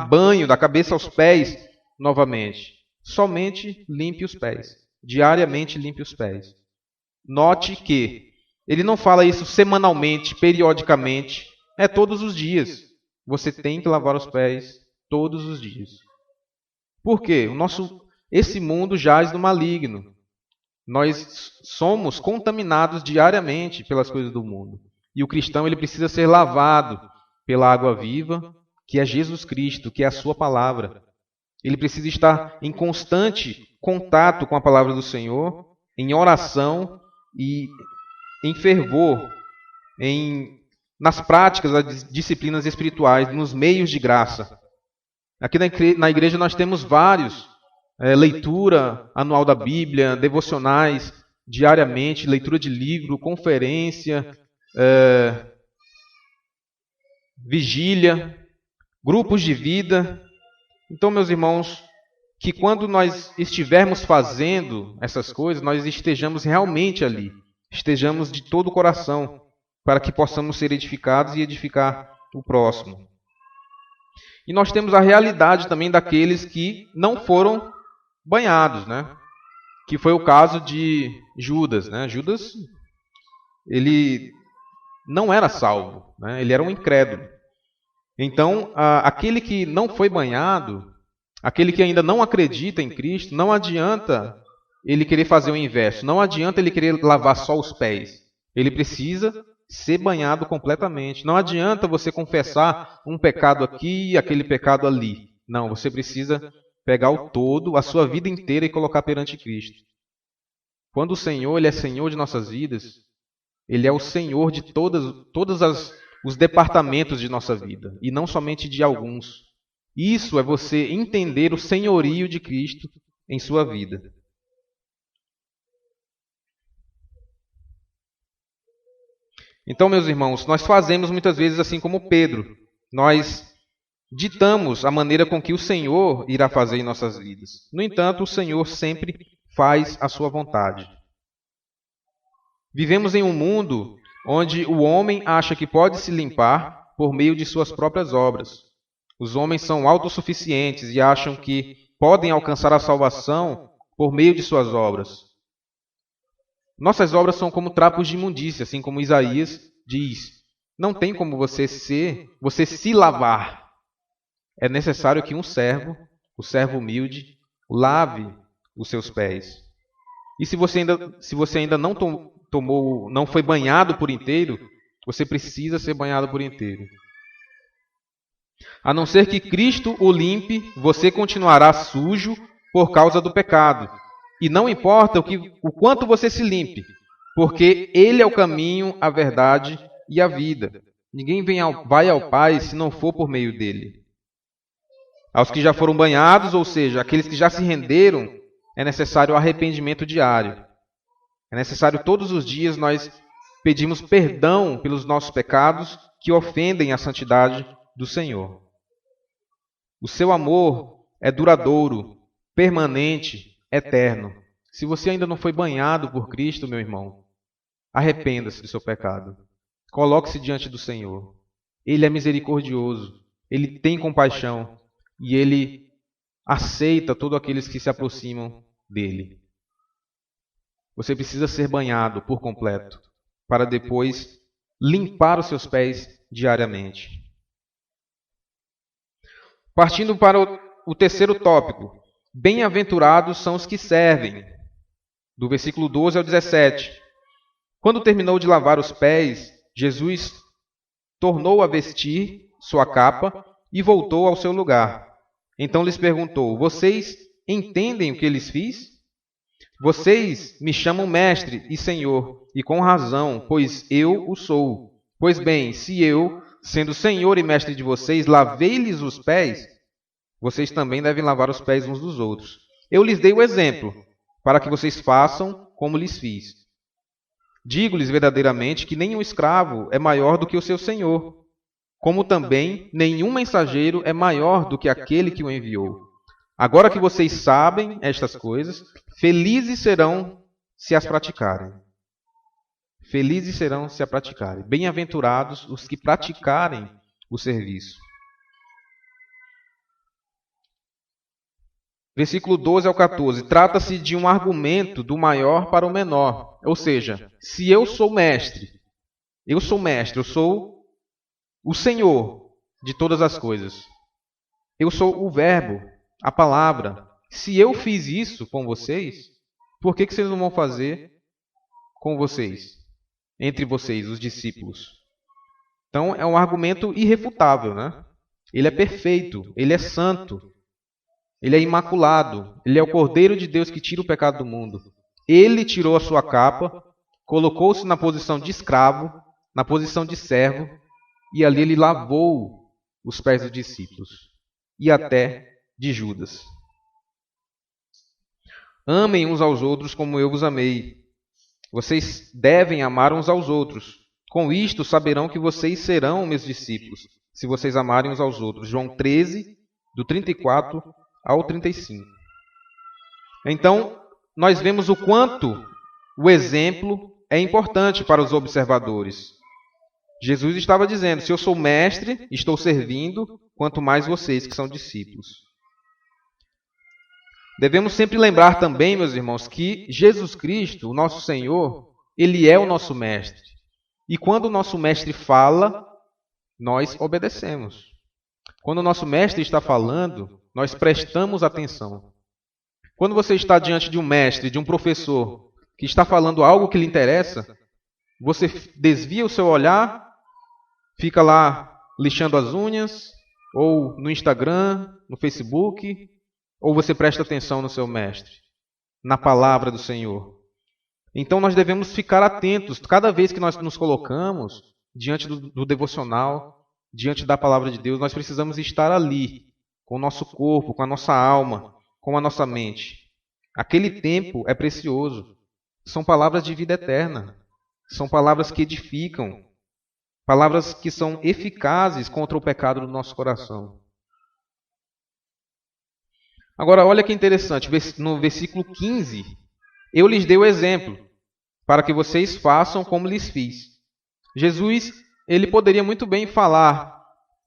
banho da cabeça aos pés novamente, somente limpe os pés. Diariamente limpe os pés. Note que ele não fala isso semanalmente, periodicamente, é todos os dias. Você tem que lavar os pés todos os dias. Por quê? Esse mundo jaz no maligno. Nós somos contaminados diariamente pelas coisas do mundo. E o cristão ele precisa ser lavado pela água viva, que é Jesus Cristo, que é a sua palavra. Ele precisa estar em constante contato com a palavra do Senhor, em oração e em fervor, nas práticas das disciplinas espirituais, nos meios de graça. Aqui na igreja nós temos vários, leitura anual da Bíblia, devocionais diariamente, leitura de livro, conferência, vigília, grupos de vida. Então, meus irmãos, que quando nós estivermos fazendo essas coisas, nós estejamos realmente ali, estejamos de todo o coração, para que possamos ser edificados e edificar o próximo. E nós temos a realidade também daqueles que não foram banhados, né? Que foi o caso de Judas, né? Judas, ele não era salvo, né? Ele era um incrédulo. Então, aquele que não foi banhado, aquele que ainda não acredita em Cristo, não adianta ele querer fazer o inverso, não adianta ele querer lavar só os pés. Ele precisa ser banhado completamente. Não adianta você confessar um pecado aqui e aquele pecado ali. Não, você precisa pegar o todo, a sua vida inteira e colocar perante Cristo. Quando o Senhor ele é Senhor de nossas vidas, Ele é o Senhor de todos os departamentos de nossa vida, e não somente de alguns. Isso é você entender o senhorio de Cristo em sua vida. Então, meus irmãos, nós fazemos muitas vezes assim como Pedro. Nós ditamos a maneira com que o Senhor irá fazer em nossas vidas. No entanto, o Senhor sempre faz a sua vontade. Vivemos em um mundo onde o homem acha que pode se limpar por meio de suas próprias obras. Os homens são autossuficientes e acham que podem alcançar a salvação por meio de suas obras. Nossas obras são como trapos de imundícia, assim como Isaías diz. Não tem como você se lavar. É necessário que um servo, o servo humilde, lave os seus pés. E se você ainda não foi banhado por inteiro, você precisa ser banhado por inteiro. A não ser que Cristo o limpe, você continuará sujo por causa do pecado. E não importa o quanto você se limpe, porque Ele é o caminho, a verdade e a vida. Ninguém vai ao Pai se não for por meio dele. Aos que já foram banhados, ou seja, aqueles que já se renderam, é necessário arrependimento diário. É necessário todos os dias nós pedimos perdão pelos nossos pecados que ofendem a santidade do Senhor. O seu amor é duradouro, permanente, eterno. Se você ainda não foi banhado por Cristo, meu irmão, arrependa-se do seu pecado. Coloque-se diante do Senhor. Ele é misericordioso, Ele tem compaixão e Ele aceita todos aqueles que se aproximam dele. Você precisa ser banhado por completo, para depois limpar os seus pés diariamente. Partindo para o terceiro tópico. Bem-aventurados são os que servem. Do versículo 12 ao 17. Quando terminou de lavar os pés, Jesus tornou a vestir sua capa e voltou ao seu lugar. Então lhes perguntou: vocês entendem o que lhes fiz? Vocês me chamam mestre e senhor, e com razão, pois eu o sou. Pois bem, se eu, sendo senhor e mestre de vocês, lavei-lhes os pés, vocês também devem lavar os pés uns dos outros. Eu lhes dei o exemplo, para que vocês façam como lhes fiz. Digo-lhes verdadeiramente que nenhum escravo é maior do que o seu senhor, como também nenhum mensageiro é maior do que aquele que o enviou. Agora que vocês sabem estas coisas, felizes serão se as praticarem. Felizes serão se a praticarem. Bem-aventurados os que praticarem o serviço. Versículo 12 ao 14. Trata-se de um argumento do maior para o menor. Ou seja, se eu sou mestre, eu sou o Senhor de todas as coisas. Eu sou o Verbo, a palavra. Se eu fiz isso com vocês, por que vocês não vão fazer com vocês? Entre vocês, os discípulos. Então, é um argumento irrefutável, né? Ele é perfeito, ele é santo, ele é imaculado, ele é o Cordeiro de Deus que tira o pecado do mundo. Ele tirou a sua capa, colocou-se na posição de escravo, na posição de servo, e ali ele lavou os pés dos discípulos e até de Judas. Amem uns aos outros como eu vos amei. Vocês devem amar uns aos outros. Com isto saberão que vocês serão meus discípulos, se vocês amarem uns aos outros. João 13, do 34 ao 35. Então, nós vemos o quanto o exemplo é importante para os observadores. Jesus estava dizendo, se eu sou mestre, estou servindo, quanto mais vocês que são discípulos. Devemos sempre lembrar também, meus irmãos, que Jesus Cristo, o nosso Senhor, Ele é o nosso mestre. E quando o nosso mestre fala, nós obedecemos. Quando o nosso mestre está falando, nós prestamos atenção. Quando você está diante de um mestre, de um professor, que está falando algo que lhe interessa, você desvia o seu olhar, fica lá lixando as unhas, ou no Instagram, no Facebook, ou você presta atenção no seu mestre, na palavra do Senhor. Então nós devemos ficar atentos, cada vez que nós nos colocamos diante do devocional, diante da palavra de Deus, nós precisamos estar ali, com o nosso corpo, com a nossa alma, com a nossa mente. Aquele tempo é precioso. São palavras de vida eterna. São palavras que edificam. Palavras que são eficazes contra o pecado do nosso coração. Agora, olha que interessante. No versículo 15, eu lhes dei o exemplo, para que vocês façam como lhes fiz. Jesus, ele poderia muito bem falar,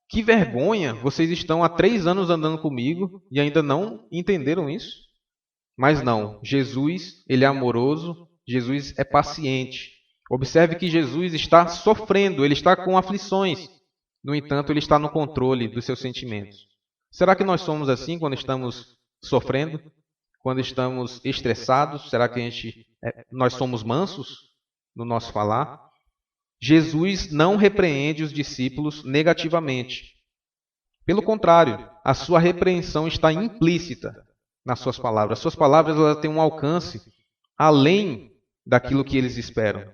que vergonha, vocês estão há 3 anos andando comigo e ainda não entenderam isso? Mas não, Jesus, ele é amoroso, Jesus é paciente. Observe que Jesus está sofrendo, ele está com aflições. No entanto, ele está no controle dos seus sentimentos. Será que nós somos assim quando estamos sofrendo? Quando estamos estressados? Será que nós somos mansos no nosso falar? Jesus não repreende os discípulos negativamente. Pelo contrário, a sua repreensão está implícita nas suas palavras. As suas palavras elas têm um alcance além daquilo que eles esperam.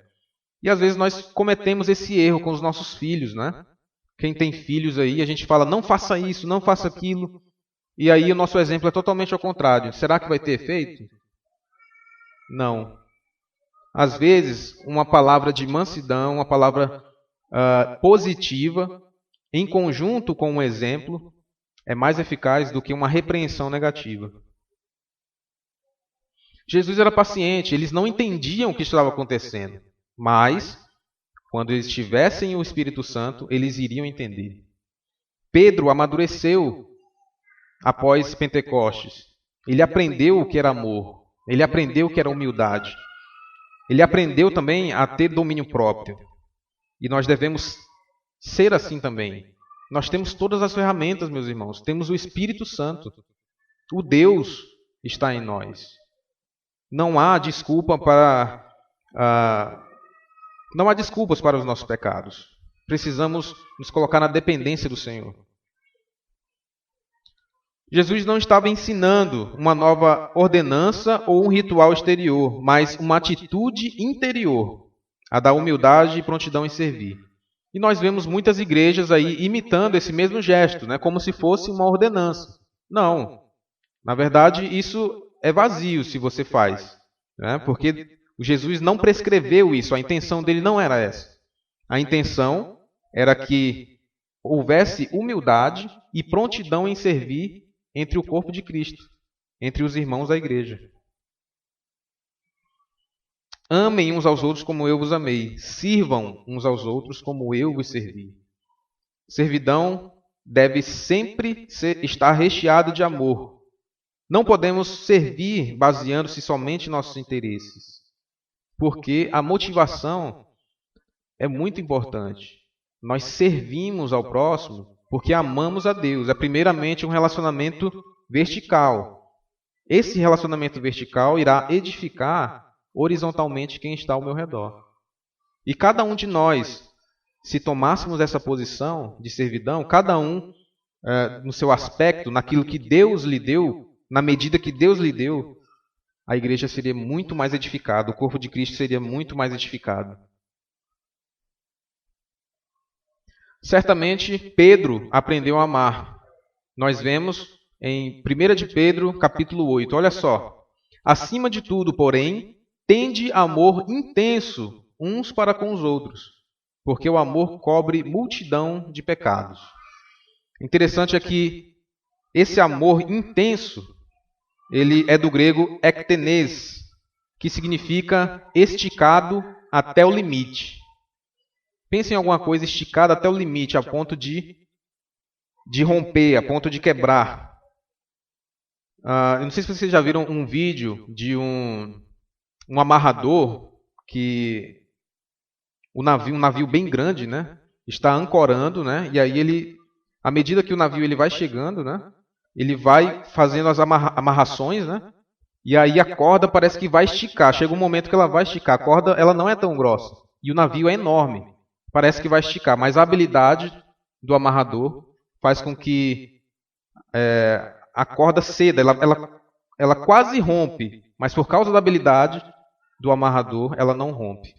E às vezes nós cometemos esse erro com os nossos filhos, né? Quem tem filhos aí, a gente fala, não faça isso, não faça aquilo. E aí o nosso exemplo é totalmente ao contrário. Será que vai ter efeito? Não. Às vezes, uma palavra de mansidão, uma palavra positiva, em conjunto com um exemplo, é mais eficaz do que uma repreensão negativa. Jesus era paciente, eles não entendiam o que estava acontecendo, mas, quando eles tivessem o Espírito Santo, eles iriam entender. Pedro amadureceu após Pentecostes. Ele aprendeu o que era amor, ele aprendeu o que era humildade. Ele aprendeu também a ter domínio próprio. E nós devemos ser assim também. Nós temos todas as ferramentas, meus irmãos. Temos o Espírito Santo. O Deus está em nós. Não há desculpa não há desculpas para os nossos pecados. Precisamos nos colocar na dependência do Senhor. Jesus não estava ensinando uma nova ordenança ou um ritual exterior, mas uma atitude interior, a da humildade e prontidão em servir. E nós vemos muitas igrejas aí imitando esse mesmo gesto, né, como se fosse uma ordenança. Não. Na verdade, isso é vazio se você faz, né, porque Jesus não prescreveu isso, a intenção dele não era essa. A intenção era que houvesse humildade e prontidão em servir entre o corpo de Cristo, entre os irmãos da igreja. Amem uns aos outros como eu vos amei. Sirvam uns aos outros como eu vos servi. Servidão deve sempre estar recheado de amor. Não podemos servir baseando-se somente em nossos interesses, porque a motivação é muito importante. Nós servimos ao próximo porque amamos a Deus. É primeiramente um relacionamento vertical. Esse relacionamento vertical irá edificar horizontalmente quem está ao meu redor. E cada um de nós, se tomássemos essa posição de servidão, cada um no seu aspecto, naquilo que Deus lhe deu, na medida que Deus lhe deu, a igreja seria muito mais edificada, o corpo de Cristo seria muito mais edificado. Certamente Pedro aprendeu a amar. Nós vemos em 1 de Pedro, capítulo 8, olha só. Acima de tudo, porém, tende amor intenso uns para com os outros, porque o amor cobre multidão de pecados. Interessante é que esse amor intenso, ele é do grego ektenes, que significa esticado até o limite. Pense em alguma coisa esticada até o limite, a ponto de romper, a ponto de quebrar. Eu não sei se vocês já viram um vídeo de um amarrador que um navio bem grande, né, está ancorando, né, e aí à medida que o navio ele vai chegando, né, ele vai fazendo as amarrações, né, e aí a corda parece que vai esticar. Chega um momento que ela vai esticar. A corda ela não é tão grossa e o navio é enorme. Parece que vai esticar, mas a habilidade do amarrador faz com que a corda ceda. Ela quase rompe, mas por causa da habilidade do amarrador, ela não rompe.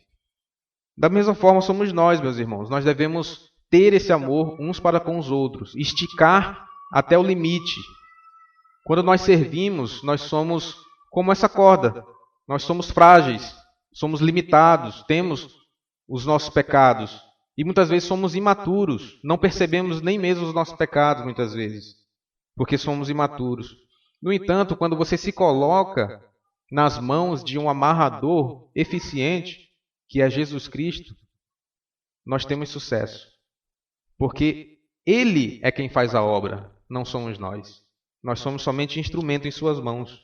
Da mesma forma somos nós, meus irmãos. Nós devemos ter esse amor uns para com os outros, esticar até o limite. Quando nós servimos, nós somos como essa corda. Nós somos frágeis, somos limitados, temos os nossos pecados. E muitas vezes somos imaturos, não percebemos nem mesmo os nossos pecados, muitas vezes, porque somos imaturos. No entanto, quando você se coloca nas mãos de um amarrador eficiente, que é Jesus Cristo, nós temos sucesso. Porque Ele é quem faz a obra, não somos nós. Nós somos somente instrumento em suas mãos.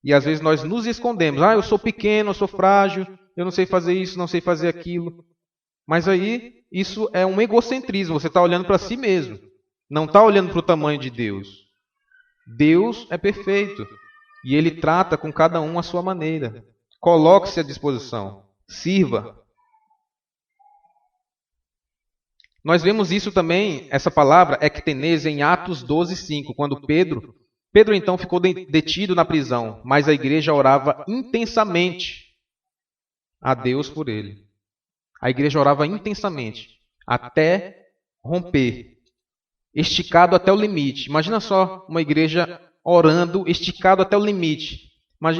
E às vezes nós nos escondemos. Eu sou pequeno, eu sou frágil, eu não sei fazer isso, não sei fazer aquilo. Mas aí, isso é um egocentrismo. Você está olhando para si mesmo. Não está olhando para o tamanho de Deus. Deus é perfeito. E Ele trata com cada um à sua maneira. Coloque-se à disposição. Sirva. Nós vemos isso também, essa palavra ektenes, em Atos 12:5, quando Pedro então ficou detido na prisão, mas a igreja orava intensamente a Deus por ele. A igreja orava intensamente, até romper, esticado até o limite. Imagina só uma igreja orando, esticado até o limite.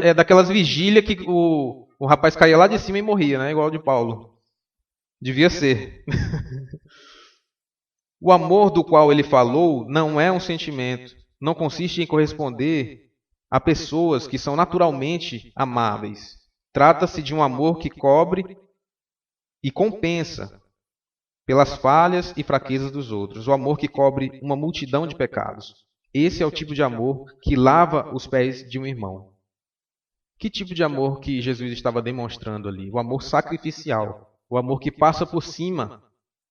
É daquelas vigílias que o rapaz caía lá de cima e morria, né? Igual o de Paulo. Devia ser. O amor do qual ele falou não é um sentimento. Não consiste em corresponder a pessoas que são naturalmente amáveis. Trata-se de um amor que cobre e compensa pelas falhas e fraquezas dos outros. O amor que cobre uma multidão de pecados. Esse é o tipo de amor que lava os pés de um irmão. Que tipo de amor que Jesus estava demonstrando ali? O amor sacrificial. O amor que passa por cima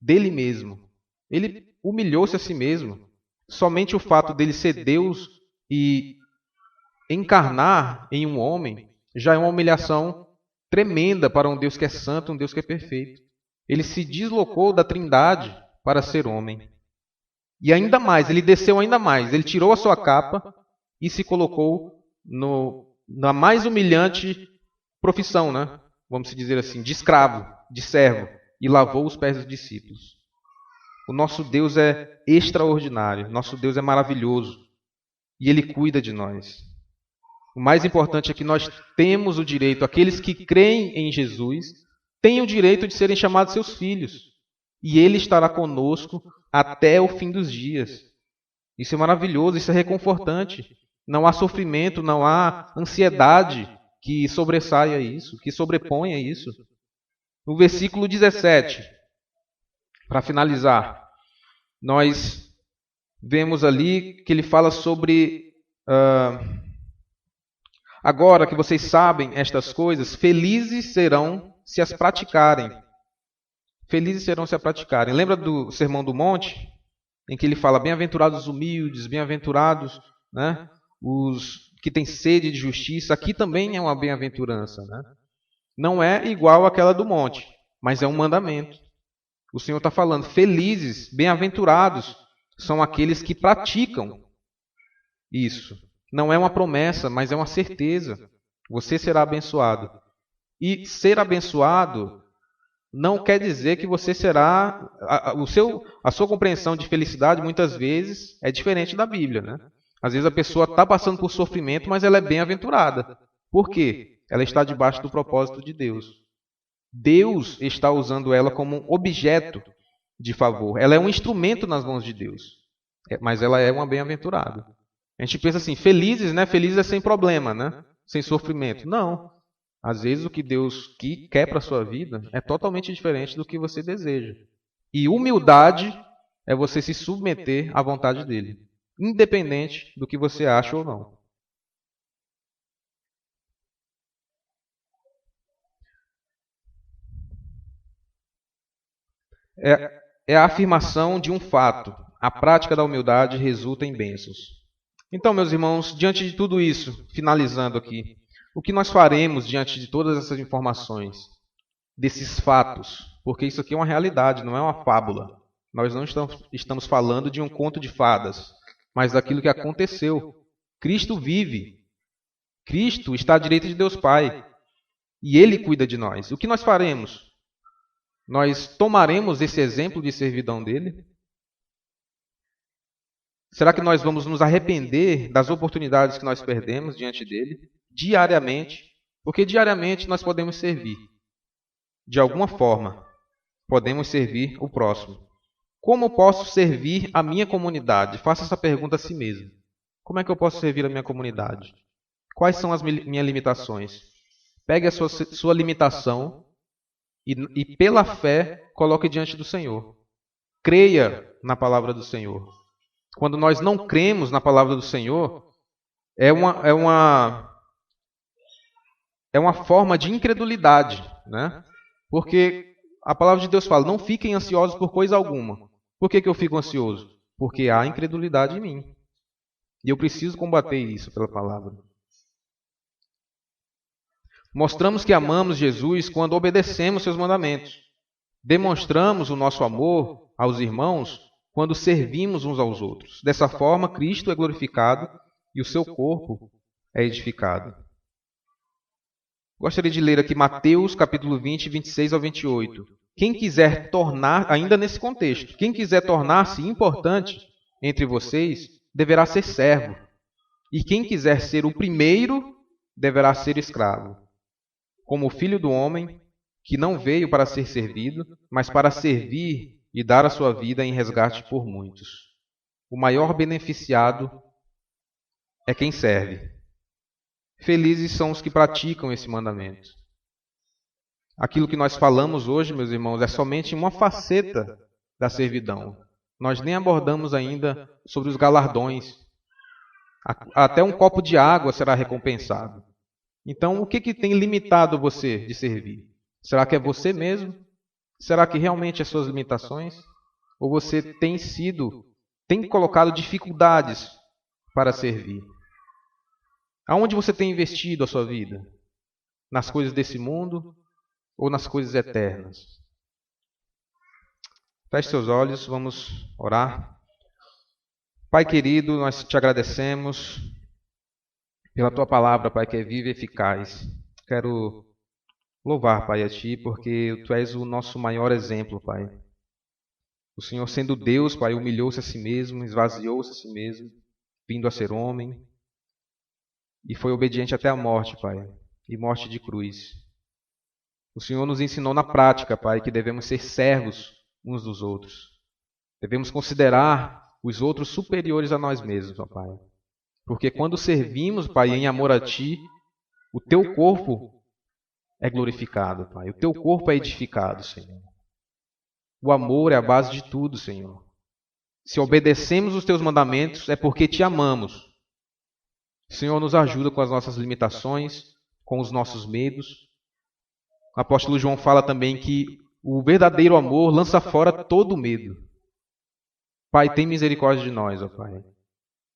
dele mesmo. Ele humilhou-se a si mesmo. Somente o fato dele ser Deus e encarnar em um homem já é uma humilhação tremenda para um Deus que é santo, um Deus que é perfeito. Ele se deslocou da Trindade para ser homem. E ainda mais, ele desceu ainda mais. Ele tirou a sua capa e se colocou na mais humilhante profissão, né? Vamos dizer assim, de escravo, de servo, e lavou os pés dos discípulos. O nosso Deus é extraordinário, nosso Deus é maravilhoso e Ele cuida de nós. O mais importante é que nós temos o direito, aqueles que creem em Jesus, têm o direito de serem chamados seus filhos. E Ele estará conosco até o fim dos dias. Isso é maravilhoso, isso é reconfortante. Não há sofrimento, não há ansiedade que sobressaia isso, que sobreponha isso. No versículo 17, para finalizar, nós vemos ali que ele fala sobre Agora que vocês sabem estas coisas, felizes serão se as praticarem. Felizes serão se as praticarem. Lembra do Sermão do Monte? Em que ele fala, bem-aventurados os humildes, bem-aventurados, né, os que têm sede de justiça. Aqui também é uma bem-aventurança, né? Não é igual àquela do monte, mas é um mandamento. O Senhor está falando, felizes, bem-aventurados são aqueles que praticam isso. Não é uma promessa, mas é uma certeza. Você será abençoado. E ser abençoado não quer dizer que você será... A sua compreensão de felicidade, muitas vezes, é diferente da Bíblia, né? Às vezes a pessoa está passando por sofrimento, mas ela é bem-aventurada. Por quê? Ela está debaixo do propósito de Deus. Deus está usando ela como um objeto de favor. Ela é um instrumento nas mãos de Deus. Mas ela é uma bem-aventurada. A gente pensa assim, felizes, né? Felizes é sem problema, né? Sem sofrimento. Não. Às vezes o que Deus quer para a sua vida é totalmente diferente do que você deseja. E humildade é você se submeter à vontade dele, independente do que você acha ou não. É a afirmação de um fato. A prática da humildade resulta em bênçãos. Então, meus irmãos, diante de tudo isso, finalizando aqui, o que nós faremos diante de todas essas informações, desses fatos? Porque isso aqui é uma realidade, não é uma fábula. Nós não estamos falando de um conto de fadas, mas daquilo que aconteceu. Cristo vive. Cristo está à direita de Deus Pai. E Ele cuida de nós. O que nós faremos? Nós tomaremos esse exemplo de servidão dele? Será que nós vamos nos arrepender das oportunidades que nós perdemos diante dele? Diariamente? Porque diariamente nós podemos servir. De alguma forma, podemos servir o próximo. Como eu posso servir a minha comunidade? Faça essa pergunta a si mesmo. Como é que eu posso servir a minha comunidade? Quais são as minhas limitações? Pegue a sua limitação e pela fé, coloque diante do Senhor. Creia na palavra do Senhor. Quando nós não cremos na palavra do Senhor, é uma forma de incredulidade, né? Porque a palavra de Deus fala, não fiquem ansiosos por coisa alguma. Por que eu fico ansioso? Porque há incredulidade em mim. E eu preciso combater isso pela palavra. Mostramos que amamos Jesus quando obedecemos seus mandamentos. Demonstramos o nosso amor aos irmãos quando servimos uns aos outros. Dessa forma, Cristo é glorificado e o seu corpo é edificado. Gostaria de ler aqui Mateus capítulo 20, 26 ao 28. Quem quiser tornar, ainda nesse contexto, quem quiser tornar-se importante entre vocês, deverá ser servo. E quem quiser ser o primeiro, deverá ser escravo. Como o Filho do Homem, que não veio para ser servido, mas para servir e dar a sua vida em resgate por muitos. O maior beneficiado é quem serve. Felizes são os que praticam esse mandamento. Aquilo que nós falamos hoje, meus irmãos, é somente uma faceta da servidão. Nós nem abordamos ainda sobre os galardões. Até um copo de água será recompensado. Então, o que tem limitado você de servir? Será que é você mesmo? Será que realmente é suas limitações? Ou você tem colocado dificuldades para servir? Aonde você tem investido a sua vida? Nas coisas desse mundo ou nas coisas eternas? Feche seus olhos, vamos orar. Pai querido, nós te agradecemos pela tua palavra, Pai, que é viva e eficaz. Quero louvar, Pai, a ti, porque tu és o nosso maior exemplo, Pai. O Senhor, sendo Deus, Pai, humilhou-se a si mesmo, esvaziou-se a si mesmo, vindo a ser homem, e foi obediente até a morte, Pai, e morte de cruz. O Senhor nos ensinou na prática, Pai, que devemos ser servos uns dos outros. Devemos considerar os outros superiores a nós mesmos, ó Pai. Porque quando servimos, Pai, em amor a Ti, o Teu corpo é glorificado, Pai. O Teu corpo é edificado, Senhor. O amor é a base de tudo, Senhor. Se obedecemos os Teus mandamentos, é porque Te amamos. Senhor, nos ajuda com as nossas limitações, com os nossos medos. O apóstolo João fala também que o verdadeiro amor lança fora todo medo. Pai, tem misericórdia de nós, ó Pai.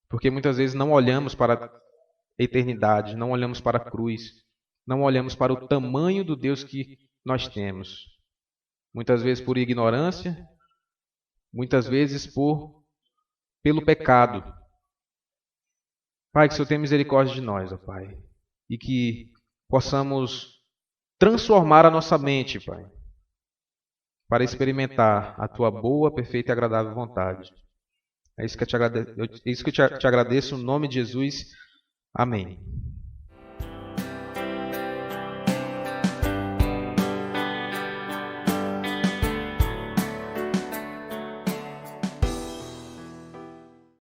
Porque muitas vezes não olhamos para a eternidade, não olhamos para a cruz, não olhamos para o tamanho do Deus que nós temos. Muitas vezes por ignorância, muitas vezes pelo pecado. Pai, que o Senhor tenha misericórdia de nós, ó Pai. E que possamos transformar a nossa mente, Pai, para experimentar a Tua boa, perfeita e agradável vontade. É isso que eu te agradeço no nome de Jesus. Amém.